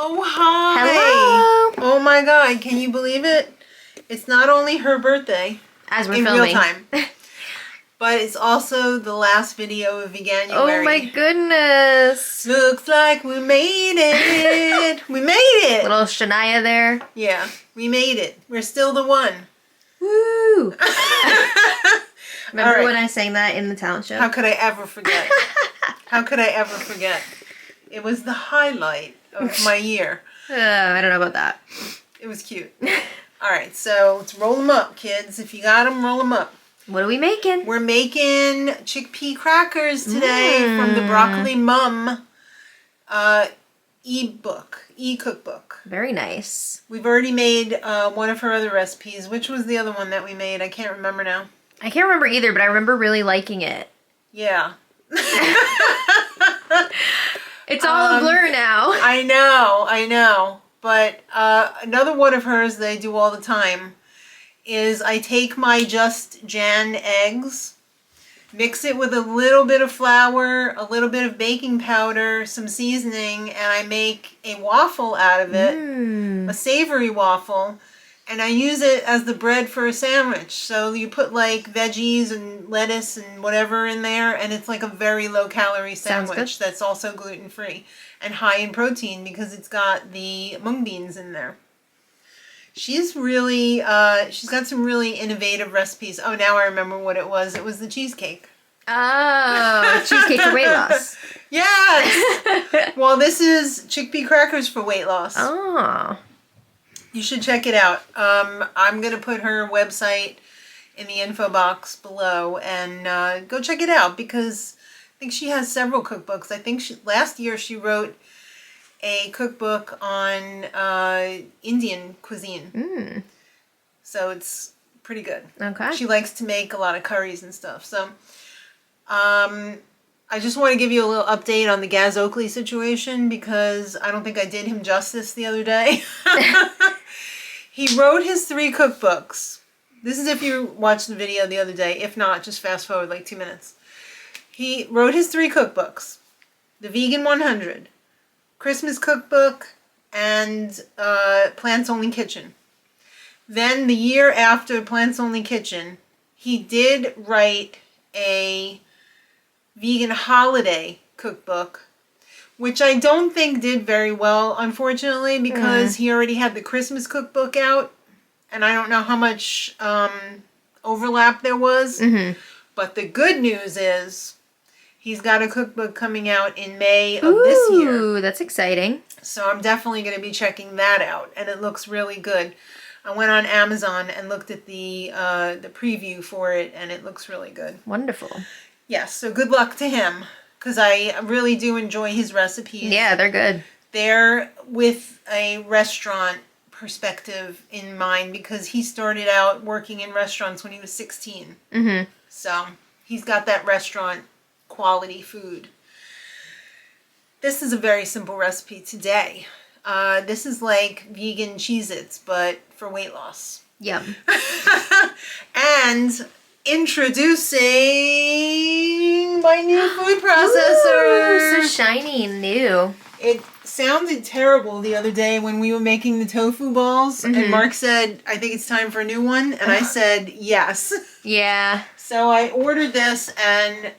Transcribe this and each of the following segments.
Oh, hi. Hello. Oh my God, can you believe it? It's not only her birthday As we're in filming. real time, but it's also the last video of Veganuary. Oh my goodness. Looks like we made it. We made it. Little Shania there. Yeah, we made it. We're still the one. Woo. Remember right. when I sang that in the talent show? How could I ever forget? How could I ever forget? It was the highlight of my year. I don't know about that. It was cute. All right, so let's roll them up, kids. If you got them, roll them up. What are we making? We're making chickpea crackers today from the Broccoli Mum E-cookbook. Very nice. We've already made one of her other recipes. Which was the other one that we made? I can't remember now. I can't remember either, but I remember really liking it. Yeah. It's all a blur now. I know. But another one of hers that I do all the time is I take my Just Jan eggs, mix it with a little bit of flour, a little bit of baking powder, some seasoning, and I make a waffle out of it, a savory waffle, and I use it as the bread for a sandwich. So you put like veggies and lettuce and whatever in there, and it's like a very low calorie sandwich that's also gluten free and high in protein because it's got the mung beans in there. She's really, she's got some really innovative recipes. Oh, now I remember what it was. It was the cheesecake. Oh, cheesecake for weight loss. Yes! Well, this is chickpea crackers for weight loss. Oh. You should check it out. I'm going to put her website in the info box below and go check it out because I think she has several cookbooks. I think last year she wrote a cookbook on Indian cuisine. So it's pretty good. Okay. She likes to make a lot of curries and stuff. So I just want to give you a little update on the Gaz Oakley situation because I don't think I did him justice the other day. He wrote his 3 cookbooks. This is if you watched the video the other day. If not, just fast forward like 2 minutes. He wrote his 3 cookbooks. The Vegan 100, Christmas Cookbook, and Plants Only Kitchen. Then the year after Plants Only Kitchen, he did write a vegan holiday cookbook, which I don't think did very well, unfortunately, because he already had the Christmas cookbook out, and I don't know how much overlap there was. But the good news is he's got a cookbook coming out in May of this year. Ooh, that's exciting. So I'm definitely going to be checking that out, and it looks really good. I went on Amazon and looked at the preview for it, and it looks really good. Wonderful. Yes, so good luck to him, because I really do enjoy his recipes. Yeah, they're good. They're with a restaurant perspective in mind, because he started out working in restaurants when he was 16. So he's got that restaurant quality food. This is a very simple recipe today. This is like vegan Cheez-Its, but for weight loss. Yum. And introducing my new food processor. Ooh, so shiny and new. It sounded terrible the other day when we were making the tofu balls, and Mark said, I think it's time for a new one, and I said, yes. Yeah. So I ordered this, and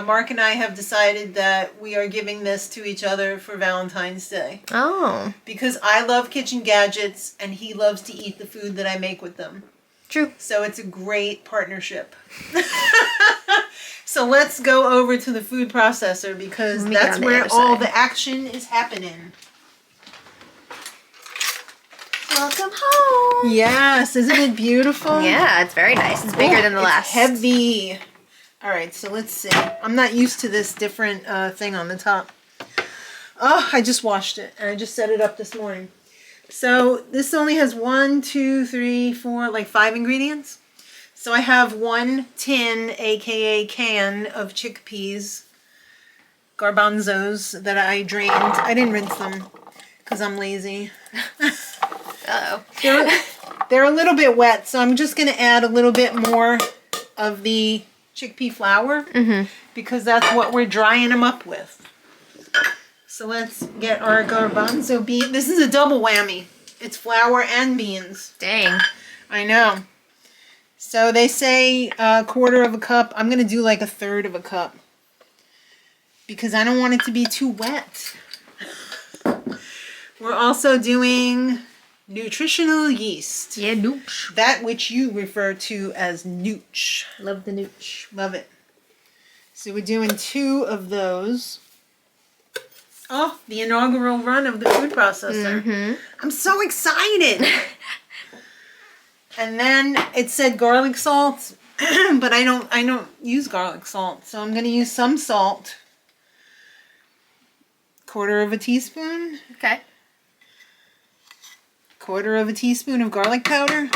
Mark and I have decided that we are giving this to each other for Valentine's Day. Oh. Because I love kitchen gadgets, and he loves to eat the food that I make with them. True. So it's a great partnership. So let's go over to the food processor because that's where all the action is happening. Welcome home. Yes, isn't it beautiful? Yeah, it's very nice. It's bigger than the last. Heavy. All right, so let's see. I'm not used to this different thing on the top. Oh, I just washed it and I just set it up this morning. So this only has 1, 2, 3, 4, like 5 ingredients. So I have 1 tin, aka can, of chickpeas, garbanzos that I drained. I didn't rinse them because I'm lazy. Uh-oh. They're a little bit wet, so I'm just going to add a little bit more of the chickpea flour because that's what we're drying them up with. So let's get our garbanzo bean. This is a double whammy. It's flour and beans. Dang. I know. So they say a quarter of a cup. I'm going to do like a third of a cup. Because I don't want it to be too wet. We're also doing nutritional yeast. Yeah, nooch. That which you refer to as nooch. Love the nooch. Love it. So we're doing 2 of those. Oh, the inaugural run of the food processor. Mm-hmm. I'm so excited. And then it said garlic salt, but I don't use garlic salt. So I'm going to use some salt. Quarter of a teaspoon. Okay. Quarter of a teaspoon of garlic powder.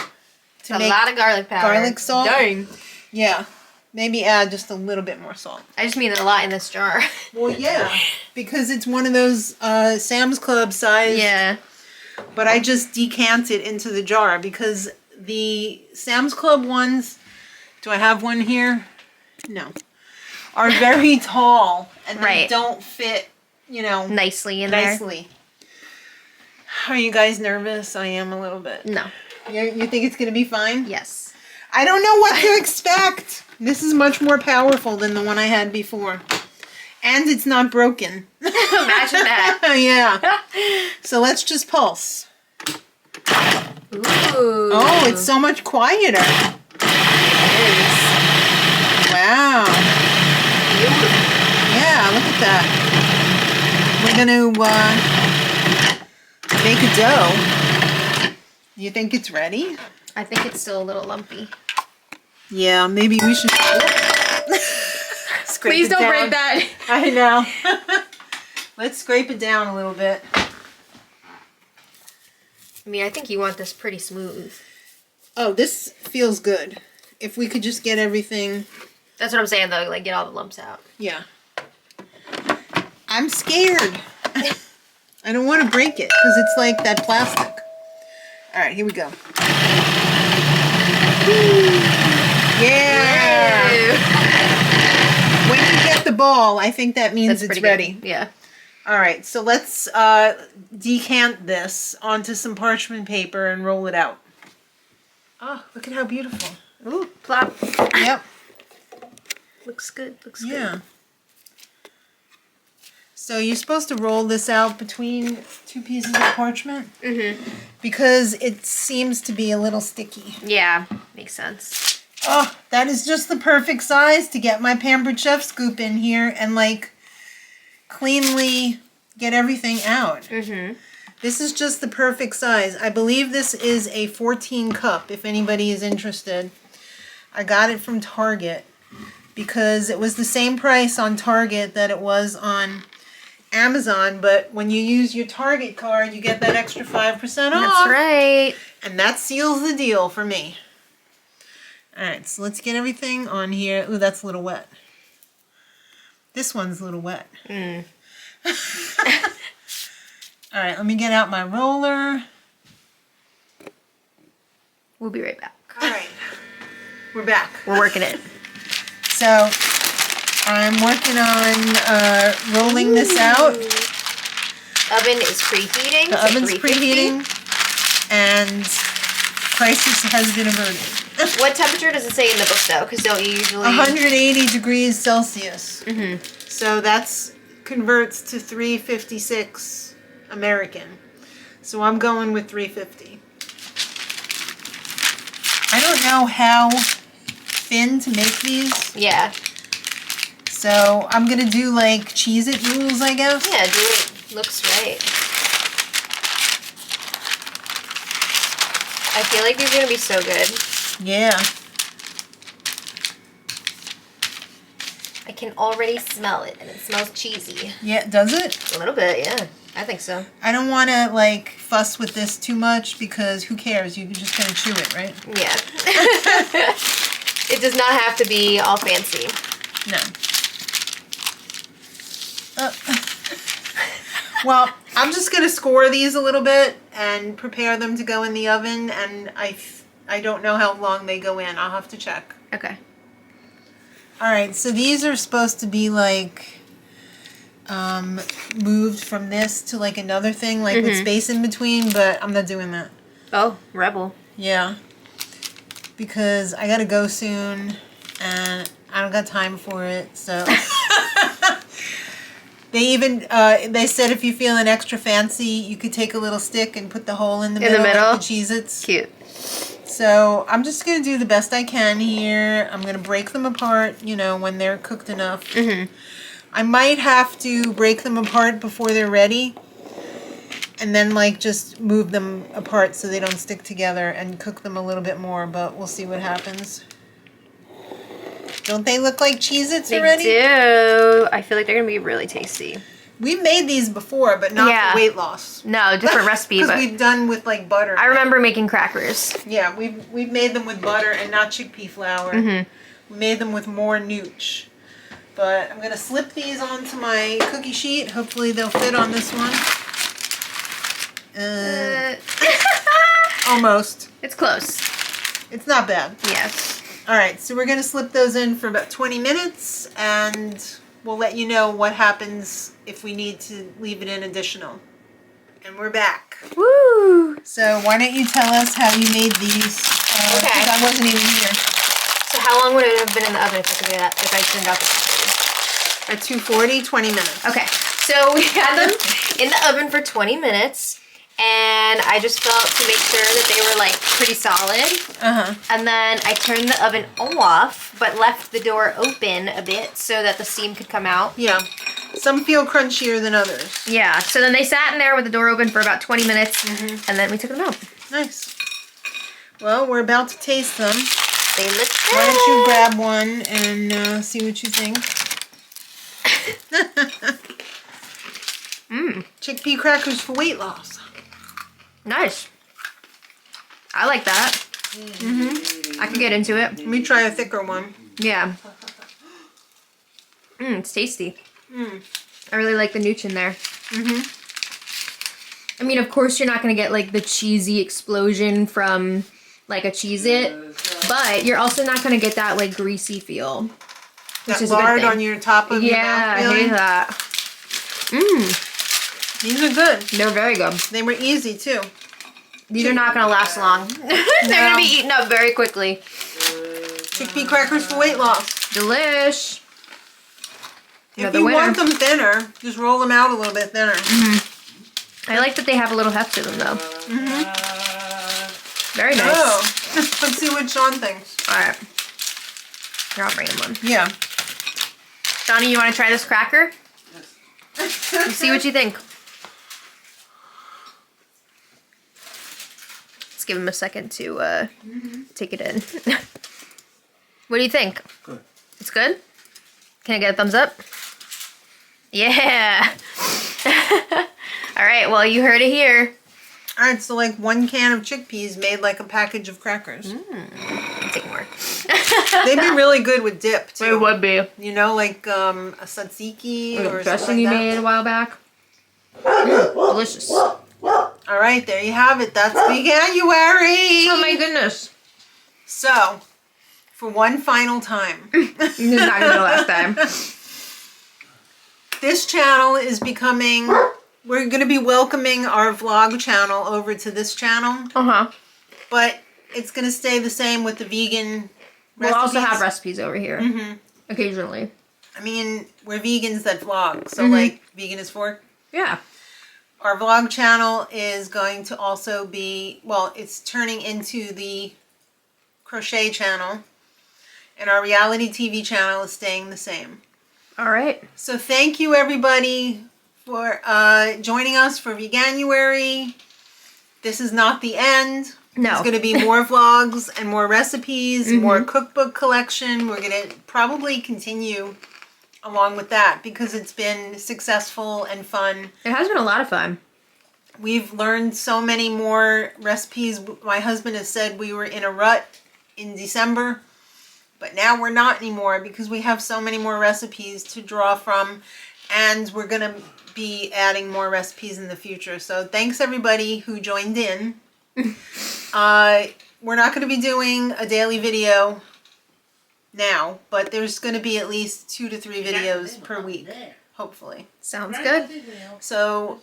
A lot of garlic powder. Garlic salt. Dang. Yeah. Maybe add just a little bit more salt. I just mean a lot in this jar. Well, yeah. Because it's one of those Sam's Club size. Yeah. But I just decant it into the jar because the Sam's Club ones, do I have one here? No. Are very tall and they don't fit, you know, nicely in there. nicely. Are you guys nervous? I am a little bit. No. You think it's going to be fine? Yes. I don't know what to expect. This is much more powerful than the one I had before. And it's not broken. Imagine that. Yeah. So let's just pulse. Ooh. Oh, it's so much quieter. It is. Wow. Beautiful. Yeah, look at that. We're going to make a dough. You think it's ready? I think it's still a little lumpy. Yeah, maybe we should... Scrape Please it don't down. break that. I know. Let's scrape it down a little bit. I mean, I think you want this pretty smooth. Oh, this feels good. If we could just get everything... That's what I'm saying, though. Like, get all the lumps out. Yeah. I'm scared. I don't want to break it because it's like that plastic. All right, here we go. Yeah. When you get the ball, I think that means it's ready. Good. Yeah. All right, so let's decant this onto some parchment paper and roll it out. Oh, look at how beautiful. Ooh, plop. Yep. Looks good. Looks Yeah. good. So you're supposed to roll this out between 2 pieces of parchment Mm-hmm. because it seems to be a little sticky. Yeah, makes sense. Oh, that is just the perfect size to get my Pampered Chef scoop in here and like cleanly get everything out. Mm-hmm. This is just the perfect size. I believe this is a 14 cup if anybody is interested. I got it from Target because it was the same price on Target that it was on Amazon, but when you use your Target card, you get that extra 5% off. That's right. And that seals the deal for me. Alright, so let's get everything on here. Ooh, that's a little wet. This one's a little wet. Mm. Alright, let me get out my roller. We'll be right back. Alright, we're back. We're working it. So, I'm working on rolling this out. Oven is preheating. The to oven's 350. preheating, and crisis has been averted. What temperature does it say in the book, though? Because don't you usually... 180 degrees Celsius. Mm-hmm. So that's converts to 356 American. So I'm going with 350. I don't know how thin to make these. Yeah. So I'm going to do like Cheez-It rules, I guess. Yeah, do it. Looks right. I feel like these are going to be so good. Yeah. I can already smell it, and it smells cheesy. Yeah, does it? A little bit, yeah. I think so. I don't want to like fuss with this too much because who cares? You're just going to chew it, right? Yeah. It does not have to be all fancy. No. Well, I'm just going to score these a little bit and prepare them to go in the oven, and I don't know how long they go in. I'll have to check. Okay. All right, so these are supposed to be like moved from this to like another thing, like with space in between, but I'm not doing that. Oh, rebel. Yeah. Because I gotta go soon and I don't got time for it, so. They even, they said if you're feeling extra fancy, you could take a little stick and put the hole in the middle. Like the Cheez-Its. Cute. So I'm just going to do the best I can here. I'm going to break them apart, you know, when they're cooked enough. I might have to break them apart before they're ready. And then, like, just move them apart so they don't stick together and cook them a little bit more. But we'll see what happens. Don't they look like Cheez-Its already? They do. I feel like they're going to be really tasty. We've made these before, but not for weight loss. No, different recipe. Because we've done with, like, butter. I remember making crackers. Yeah, we've made them with butter and not chickpea flour. We made them with more nooch. But I'm going to slip these onto my cookie sheet. Hopefully they'll fit on this one. Almost. It's close. It's not bad. Yes. All right, so we're going to slip those in for about 20 minutes, and we'll let you know what happens if we need to leave it in additional. And we're back. Woo! So why don't you tell us how you made these? Okay. I wasn't even here. So how long would it have been in the oven if I could do that? If I turned out the At 240, 20 minutes. Okay, so we had them in the oven for 20 minutes. And I just felt to make sure that they were like pretty solid. And then I turned the oven off, but left the door open a bit so that the steam could come out. Yeah. Some feel crunchier than others. Yeah. So then they sat in there with the door open for about 20 minutes, and then we took them out. Nice. Well, we're about to taste them. They look good. Why don't you grab one and see what you think? Chickpea crackers for weight loss. Nice. I like that. I can get into it. Let me try a thicker one. Yeah. It's tasty. I really like the nooch in there. I mean, of course, you're not going to get like the cheesy explosion from like a Cheez-It, but you're also not going to get that like greasy feel. Which is lard on your top of your mouth. Yeah, I hate that. These are good. They're very good. They were easy too. These are not going to last long. They're going to be eaten up very quickly. Chickpea crackers for weight loss. Delish. If you want them thinner, just roll them out a little bit thinner. I like that they have a little heft to them though. Very nice. Oh. Let's see what Sean thinks. Alright. Here, I'll bring him one. Yeah. Donnie, you want to try this cracker? See what you think. Let's give him a second to take it in. What do you think? Good. It's good? Can I get a thumbs up? Yeah. Alright, well, you heard it here. Alright, so like 1 can of chickpeas made like a package of crackers. Take more. They'd be really good with dip too. It would be. You know, like a tzatziki or Dressing something you like made that. a while back. Delicious. Oh Alright, there you have it. That's Veganuary. my goodness. So, for one final time. This is not gonna be the last time. This channel is becoming... We're going to be welcoming our vlog channel over to this channel. But it's going to stay the same with the vegan We'll recipes. also have recipes over here. Occasionally. I mean, we're vegans that vlog. So, like, vegan is for... Yeah. Our vlog channel is going to also be... Well, it's turning into the crochet channel. And our reality TV channel is staying the same. Alright. So, thank you, everybody, for joining us for Veganuary. This is not the end. No. There's going to be more vlogs and more recipes, more cookbook collection. We're going to probably continue along with that because it's been successful and fun. It has been a lot of fun. We've learned so many more recipes. My husband has said we were in a rut in December, but now we're not anymore because we have so many more recipes to draw from, and we're going to be adding more recipes in the future. So thanks everybody who joined in. We're not going to be doing a daily video now, but there's going to be at least 2 to 3 videos per week. hopefully. Sounds good. So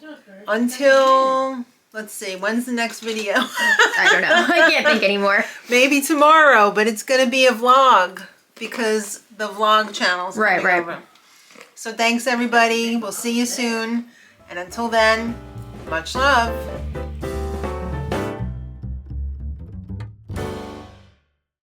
until, let's see, when's the next video? I don't know. I can't think anymore. Maybe tomorrow, but it's going to be a vlog because the vlog channel's coming over. So thanks everybody. We'll see you soon. And until then, much love.